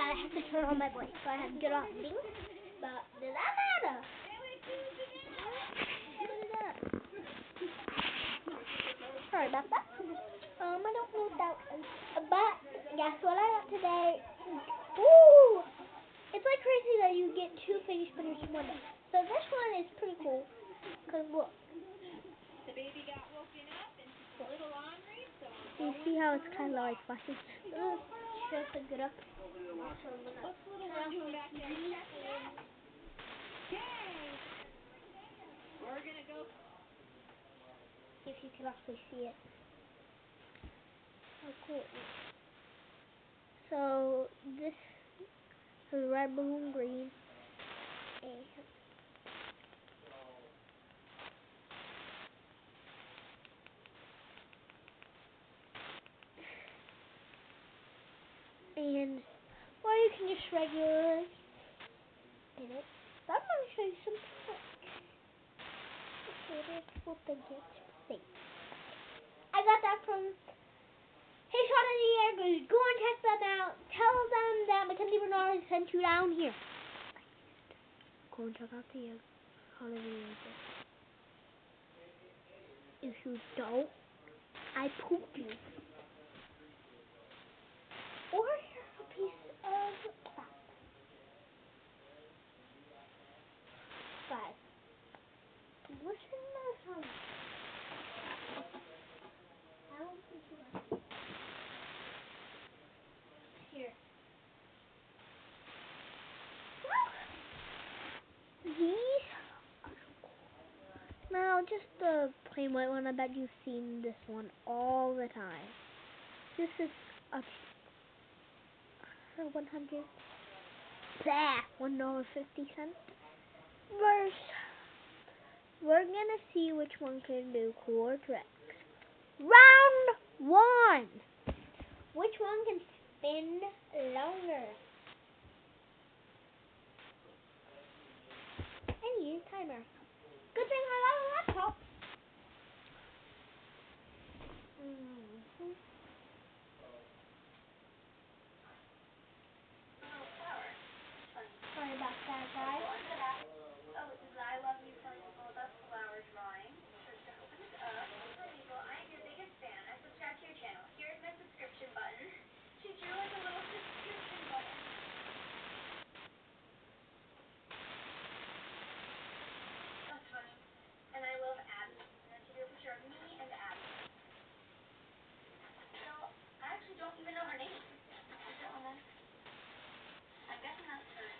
I have to turn on my voice, so I have to get off things. But does that matter? Sorry about that. I don't know what that was. But guess what I got today? Ooh! It's like crazy that you get 2 fidget spinners in one day. So this one is pretty cool. Cause look. The baby got woken up and she's a little ornery, so you see how it's kind of like flashing? Just a good up. what's little one doing back there? Checking out? Yay! We're gonna go. If you can actually see it. How cool. So this is red, blue, and green. And or you can just regularly in it. But I'm going to show you some tricks. Okay, that's what the get thing. I got that from Hey Shot in the Air. Go and check them out. Tell them that Mackenzie Bernard sent you down here. Go and check out the Shot in the Air. If you don't, I poop you. Or here's a piece of crap. Guys, listen to the sound. I don't think you like it. Here. These are so cool. Now, just the plain white one, I bet you've seen this one all the time. This is a for 100. $1.50. Verse. We're gonna see which one can do cooler tricks. Round 1. Which one can spin longer? I need a timer. Good thing I got a laptop. Sorry about that, guys. Oh, this is I Love You from the Flower drawing. Just to open it up. Hi people, I am your biggest fan. I subscribe to your channel. Here's my subscription button. She drew like a little subscription button. That's funny. And I love Abby. And then she drew a picture of me and Abby. So, I actually don't even know her name. I'm guessing that's her.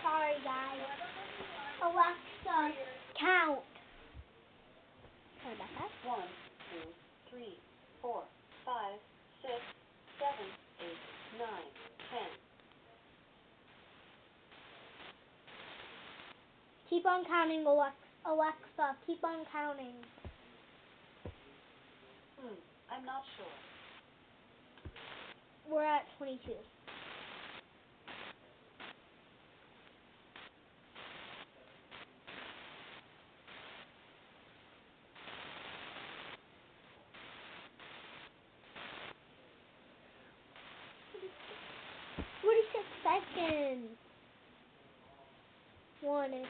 Sorry, guys. Alexa, count. Sorry about that. 1, 2, 3, 4, 5, 6, 7, 8, 9, 10. Keep on counting, Alexa. Keep on counting. I'm not sure. We're at 22. Seconds. 1, 2,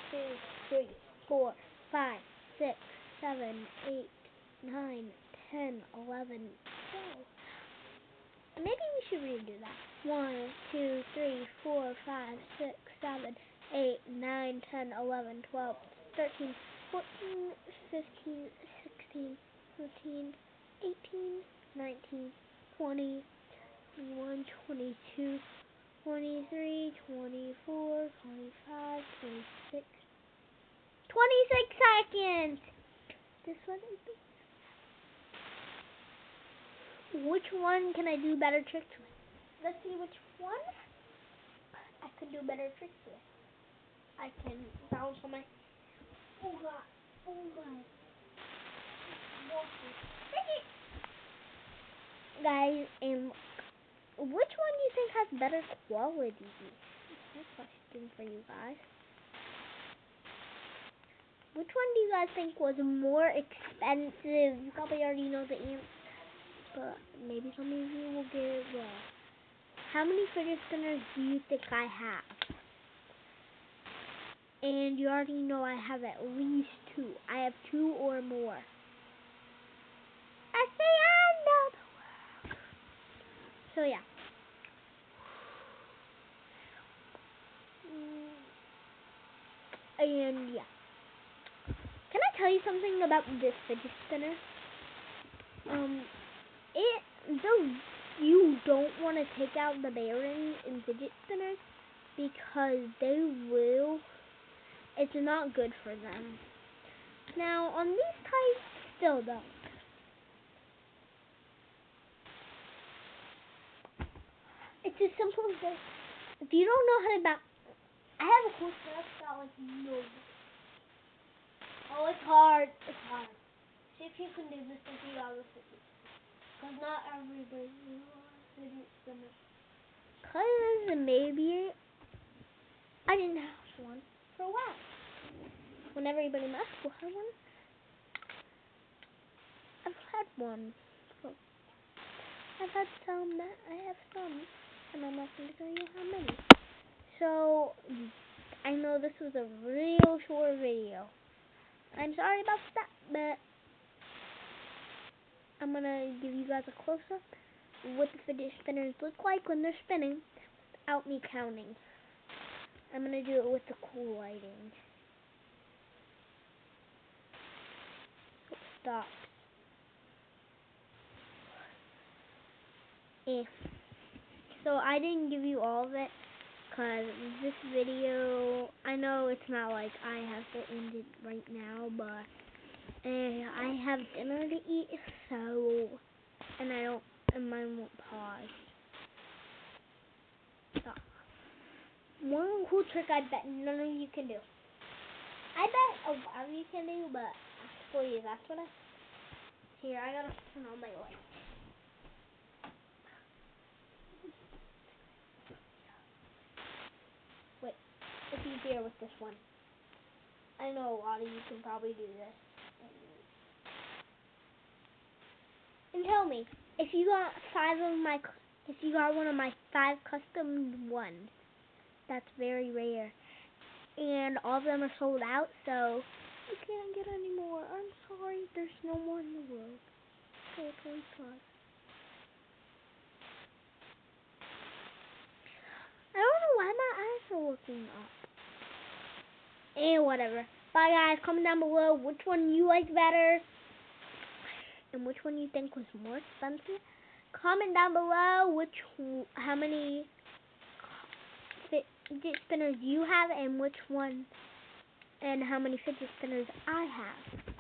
3, 4, 5, 6, 7, 8, 9, 10, 11, 12. Maybe we should redo that. 1, 2, 3, 4, 5, 6, 7, 8, 9, 10, 11, 12, 13, 14, 15, 16, 17, 18, 19, 20, 21, 22, 23, 24, 25, 26, 26 seconds. This one is which one can I do better tricks with? Let's see which one I can do better tricks with. I can bounce on my oh god. Guys, and which one do you think has better quality? That's my question for you guys. Which one do you guys think was more expensive? You probably already know the answer, but maybe some of you will get it wrong. how many fidget spinners do you think I have? And you already know I have at least 2. I have 2 or more. At the end of the world. So yeah. And yeah. Can I tell you something about this fidget spinner? Though you don't want to take out the bearings in fidget spinners because it's not good for them. Now on these types, still don't. It's as simple as this. If you don't know how to balance, I have a course that's got like no. Oh, it's hard. It's hard. See if you can do this if you got the fidget. Because not everybody fidget spinners. Because maybe I didn't have one for a while. When everybody in my school had one, I've had one. So I've had some that I have some, and I'm not going to tell you how many. So I know this was a real short video. I'm sorry about that, but I'm going to give you guys a close-up of what the fidget spinners look like when they're spinning without me counting. I'm going to do it with the cool lighting. Stop. So I didn't give you all of it because this video, I know it's not like I have to end it right now, but I have dinner to eat, so, and mine won't pause. So, one cool trick I bet none of you can do. I bet a lot of you can do, but please, that's what here, I gotta turn on my light. Wait, it's easier with this one. I know a lot of you can probably do this. And tell me, if you got one of my 5 custom ones, that's very rare. And all of them are sold out, so you can't get any more. I'm sorry, there's no more in the world. So please pause. I don't know why my eyes are looking up. And whatever. Bye guys, comment down below which one you like better and which one you think was more expensive. Comment down below how many fidget spinners you have and which one and how many fidget spinners I have.